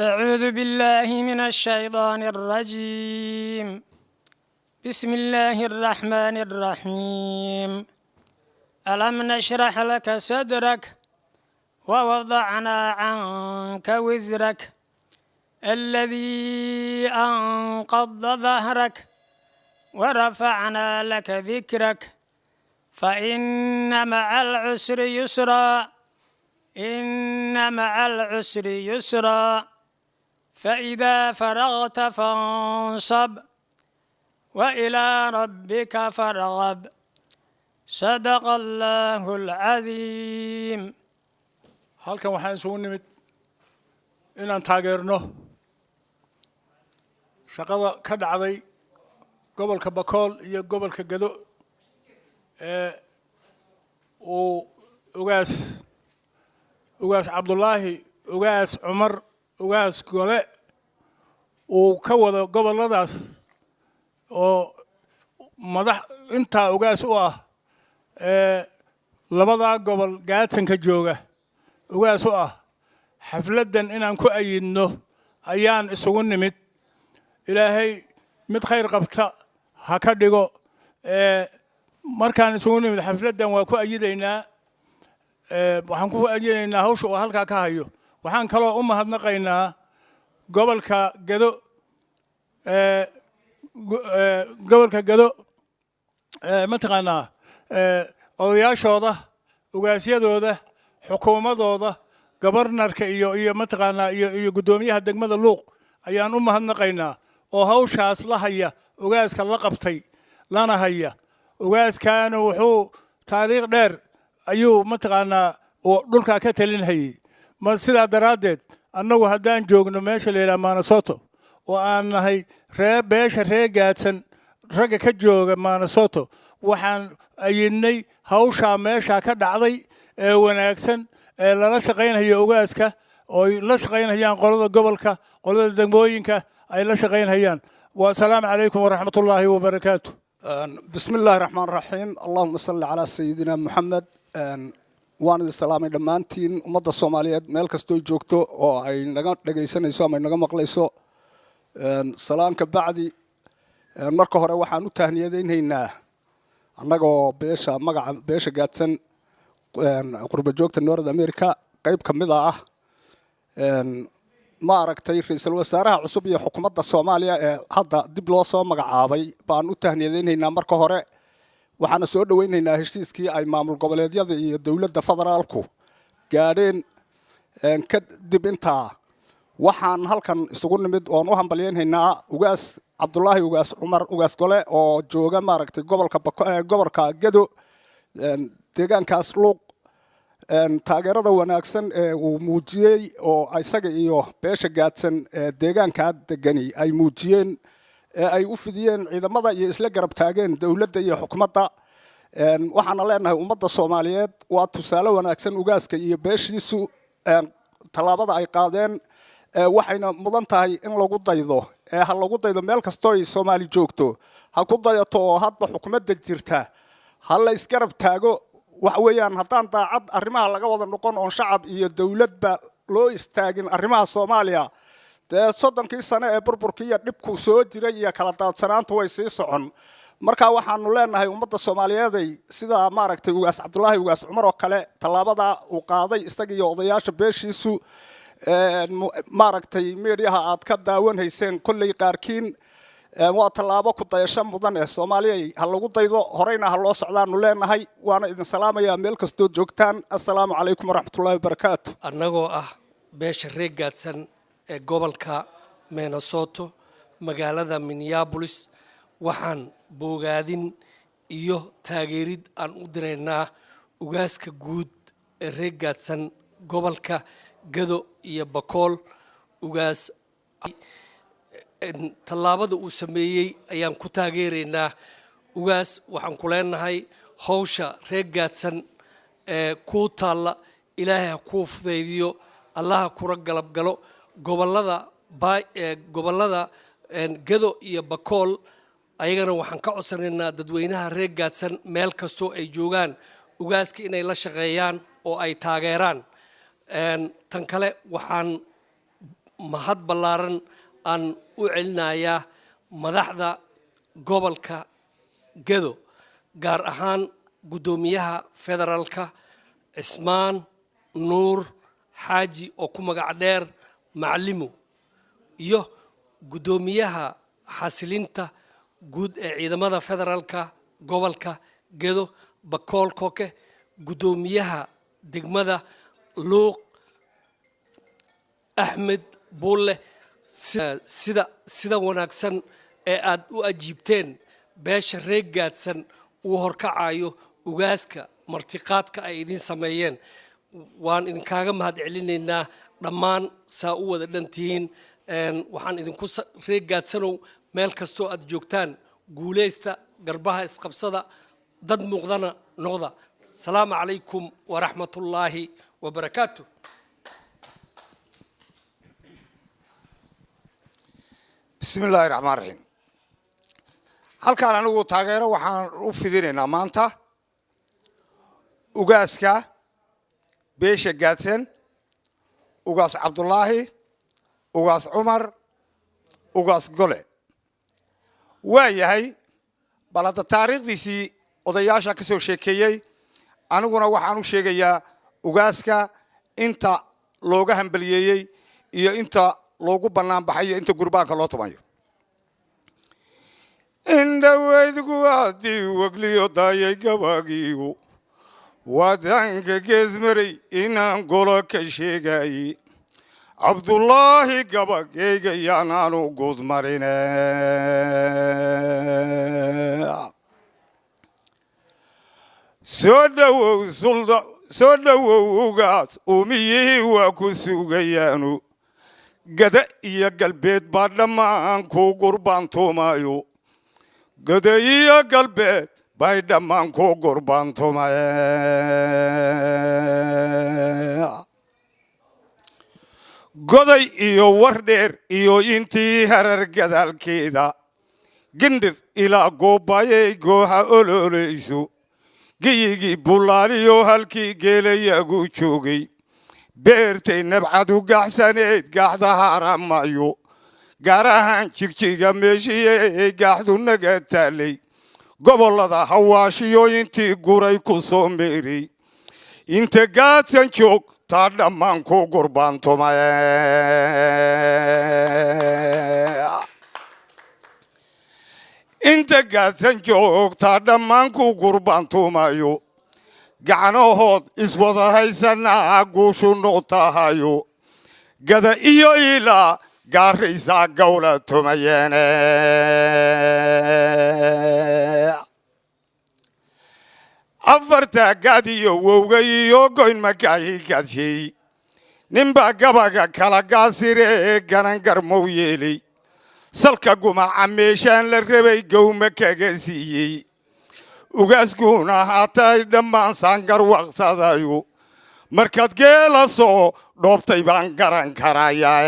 أعوذ بالله من الشيطان الرجيم. بسم الله الرحمن الرحيم. ألم نشرح لك صدرك ووضعنا عنك وزرك الذي أنقض ظهرك ورفعنا لك ذكرك فإن مع العسر يسرا إن مع العسر يسرا فإذا فرغت فانصب وإلى ربك فارغب صدق الله العظيم. halkan waxaan isugu nimid inaan taageerno shaqada ka dhacday gobolka Bakool iyo gobolka Gado oo ugaas Cabdullaahi ugaas Cumar ugaas Gole oo ka wada goboladaas oo madax inta ugaas u ah labada gobol gaatanka jooga ugaas u ah xafladan inaan ku ayidno ayaan isugu nimid ilaahay mid khayr qabta ha ka dhigo markaan isugu nimid xafladan waa ku ayidaynaa waxaan ku ayidaynaa hawsha oo halka ka hayo waxaan kaloo u mahadnaqaynaa gobolka Gado mataqaanaa odayaashooda ugaasyadooda xukuumadooda gobornarka iyo mataqaanaa iyo gudoomiyaha degmada Luuq ayaan u mahadnaqaynaa oo hawshaas la haya ugaaska la qabtay lana haya ugaaskan wuxuu taariikh dheer ayuu mataqaanaa oo dhulka ka talinayay ma sida daraadeed annagu haddaan joogno meesha leeyahay Maanasoto oo aan nahay beesha gaadsan raga ka jooga Maanasoto waxaan ayidnay hawsha meesha ka dhacday ee wanaagsan ee lala shaqeynayo ugaaska oo la shaqeynayaan qolada gobolka qolada degmooyinka ay la shaqeynayaan wa salaamu calaykum wa rahmatullaahi wa barakaatuh. bismillaahir rahmaanir rahiim allahumma salli ala sayyidina muhammad waan islaamay dhamaantiin ummadda Soomaaliyeed meel kasto ay joogto oo ay naga dhageysanayso ama naga maqlayso salaamka bacdi marka hore waxaan u tahniyadeynaynaa annagoo magaca beesha gaadsan qurba joogta North America qayb kamid ah ma aragtay ra'iisul wasaaraha cusub iyo xukuumadda Soomaaliya ee hadda dib loo soo magacaabay baan u tahniyadeynaynaa marka hore waxaan soo dhaweynaynaa heshiiskii ay maamul goboleedyada iyo dawladda federaalku gaadheen ka dib intaa waxaan halkan isugu nimid oo u hambalyeynaa ugaas Cabdullaahi ugaas Cumar ugaas Gole oo jooga maaragtay gobolka Gado deegaankaas Luuq taageerada wanaagsan ee uu muujiyay oo isaga iyo beesha gaadsan deegaanka degani ay muujiyeen ay u fidiyeen ciidamada iyo isla garab taageen dawladda iyo xukuumadda waxaan leenahay ummadda Soomaaliyeed waa tusaale wanaagsan ugaaska iyo beeshiisu talaabada ay qaadeen waxayna mudan tahay in lagu daydo ha lagu daydo meel kasto ay Soomaali joogto ha ku dayato oo hadba xukuumadda jirta hal la isgarab taago wax weeyaan haddaan daacad arrimaha laga wada noqon oo shacab iyo dawladba loo istaagin arrimaha Soomaaliya soddonkii sano ee burburkii iyo dhibku soo jiray iyo kala daadsanaantu way sii socon marka waxaanu leenahay ummadda Soomaaliyeed sida maaragtay ugaas Cabdullaahi ugaas Cumar oo kale talaabada uu qaaday isaga iyo odayaasha beeshiisu maaragtay meediyaha aad ka daawanayseen kullay qaarkiin waa talaabo ku dayasho mudan ee Soomaaliya ha lagu daydo horeyna ha loo socdaanu leenahay waana idin salaamayaa meel kasto joogtaan assalaamu calaykum wa rahmatullaahi wa barakaatuh. annagoo ah beesha gaadsan ee gobolka Minnesota magaalada Minneapolis waxaan boogaadin iyo taageerid aan u direynaa ugaaska guud ee gaadsan gobolka Gado iyo Bakool ugaas talaabada uu sameeyay ayaan ku taageereynaa ugaas waxaan ku leenahay hawsha gaadsan ee ku taala ilaahay ku fudaydiyo allah kula galab galo gobolada Gado iyo Bakool ayagana waxaan ka codsanaynaa dadweynaha gaadsan meel kasto ay joogaan ugaaska inay la shaqeeyaan oo ay taageeraan tan kale waxaan mahad ballaaran aan u celinayaa madaxda gobolka Gedo gaar ahaan gudoomiyaha federaalka Cismaan Nuur Xaaji oo ku magac dheer Macallimo iyo gudoomiyaha xasilinta guud ee ciidamada federaalka gobolka Gedo Bakool Koke gudoomiyaha degmada Luuq Ahmed Bulle sida wanaagsan ee aad u ajiibteen beesha reer gaadsan uu horkacayo ugaaska martiqaadka ay idin sameeyeen waan idinkaaga mahad celinaynaa dhammaan saa u wada dhantihiin waxaan idinku reer gaadsanow meel kastoo aad joogtaan guuleysta garbaha isqabsada dad muuqdana noqda salaamu calaykum waraxmatullaahi wabarakaatuh بسم الله الرحمن الرحيم halkaan anigu taageero waxaan u fidinaynaa maanta ugaaska beesha gaadsan ugaas Cabdullaahi ugaas Cumar ugaas Gole waayahay balada taariikhdiisii odayaasha ka soo sheekeeyay aniguna waxaan u sheegayaa ugaaska inta looga hambaliyeeyay iyo inta loogu banaan baxay inta gurbaanka loo tumayo indhaweydku haddii wagliyo daayay gabaagiigu wadanka geesmaray inaan golo ka sheegayay Cabdullaahi gabagayga yaanaanu guud marine soo dhawow ugaas umiyihii waa ku sugayaanu gada iyo galbeed baa dhammaan ku gurbaantumayo gada iyo galbeed bay dhammaan ku gurbaantumaye goday iyo wardheer iyo intii harar gadaalkeeda gindir ilaa goobayay gooha ololeyso giyigii bulaaliyo halkii geelayagu joogay beertay nabcadu gaxsaneed gaxda haramayo gaar ahaan jigjiga meeshii gaxdu naga taalay gobolada hawaashiyo intii guray ku soo meeray inta gaadsan joog taa dhammaan ku gurbaantumaye inta gaadsan joog taa dhammaan ku gurbaantumayo gacanahood iswada haysanaa guushu noqtahayo gada iyo ilaa gaaraysaa gawla tumayeene afarta gaad iyo wowga iyo goyn makaayi gadshay ninbaa gabaga kala gaasire ganan garmow yeelay salka gumaca meeshaan la rabay gowma kaga siiyey ugaaskuna haatay dhammaan saangar waqsadayo markaad geela soo dhoobtay baan garan karayaa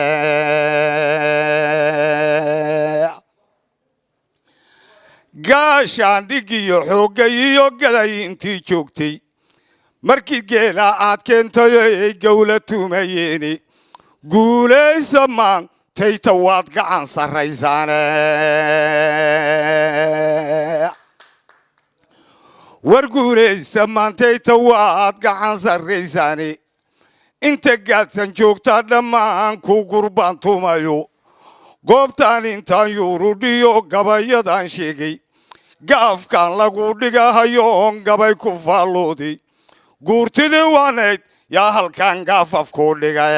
gaashaan dhig iyo xoogga iyo gaday intii joogtay markii geela aad keentay ay gowla tumayeeni guulaysa maantayta waad gacan sarraysaane war guulaysa maantayta waad gacan sarraysaane inta gaadsan joogtaa dhammaan ku gurbaantumayo goobtaan intaan yurudhiyo gabayadan sheegay gaafkaan lagu dhigahayo oon gabay ku faallooday guurtidii waanayd yaa halkaan gaafaf ku dhigay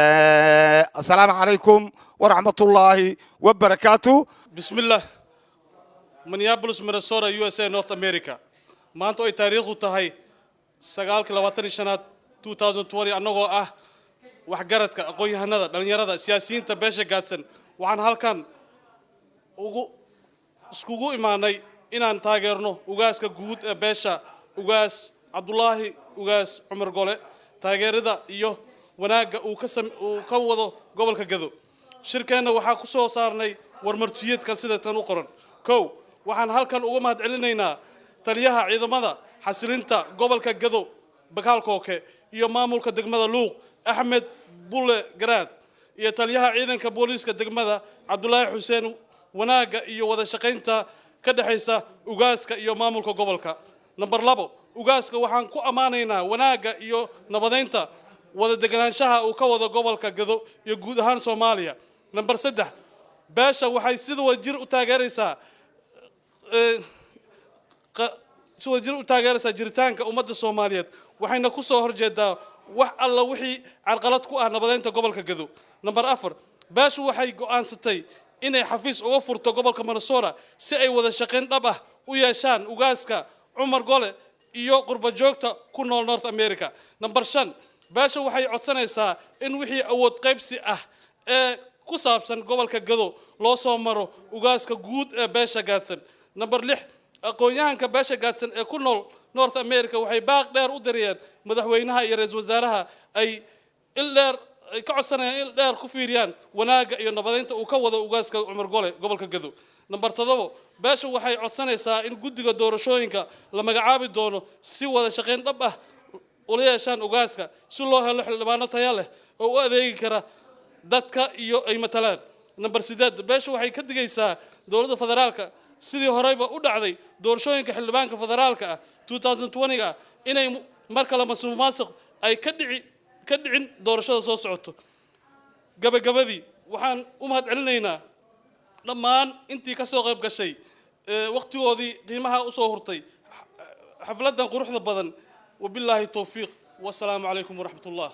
assalaamu calaykum waraxmatullaahi wabarakaatuh bismillah Minneapolis Minnesota USA North America maanta ay taariikhdu tahay 9/25/2020 annagoo ah waxgaradka aqoon-yahanada dhalinyarada siyaasiyiinta beesha gaadsan waxaan halkan iskugu imaanay inaan taageerno ugaaska guud ee beesha ugaas Cabdullaahi ugaas Cumar Gole taageerada iyo wanaaga uu ka wado gobolka Gedo shirkeena waxaa ku soo saarnay warmartiyeedkan sida tan u qoran kow waxaan halkan uga mahad celinaynaa taliyaha ciidamada xasilinta gobolka Gedo Bakool Koke iyo maamulka degmada Luuq Ahmed Bulle Garaad iyo taliyaha ciidanka booliiska degmada Cabdullaahi Xuseen wanaaga iyo wada shaqaynta ka dhaxaysa ugaaska iyo maamulka gobolka. Number 2 ugaaska waxaan ku amaanaynaa wanaaga iyo nabadeynta wada deganaanshaha uu ka wada gobolka Gado iyo guud ahaan Soomaaliya. Number 3 beesha waxay sida wajir u taageeraysaa jiritaanka ummadda Soomaaliyeed waxayna ku soo horjeedaa wax alla wixii carqalad ku ah nabadeynta gobolka Gado. Number 4 beeshu waxay go'aansatay inay xafiis uga furto gobolka Minnesota si ay wada shaqayn dhab ah u yeeshaan ugaaska Cumar Gole iyo qurba joogta ku nool North America. Number 5 beesha waxay codsanaysaa in wixii awood qaybsi ah ee ku saabsan gobolka Gado loo soo maro ugaaska guud ee beesha gaadsan. Number 6 aqoonyahanka beesha gaadsan ee ku nool North America waxay baaq dheer u diriyeen madaxweynaha iyo ra'iisul wasaaraha ay ka codsanayaan in dheer ku fiiriyaan wanaaga iyo nabadeynta uu ka wado ugaaska Cumar Gole gobolka Gado. Number 7 beesha waxay codsanaysaa in guddiga doorashooyinka la magacaabi doono si wada shaqayn dhab ah u yeeshaan ugaaska si loo helo xildhibaano tayo leh oo u adeegi kara dadka iyo ay matalaan. Number 8 beesha waxay ka digaysaa dowladda federaalka sidii horeyba u dhacday doorashooyinka xildhibaanka federaalka ah 2020 inay mar kale masuuq ay ka dhicin doorashada soo socoto. gabagabadii waxaan u mahad celinaynaa dhammaan intii ka soo qayb gashay waqtigoodii qiimaha u soo hurtay xafladan quruxda badan. wabillahi tawfiiq wassalaamu calaykum waraxmatullaah.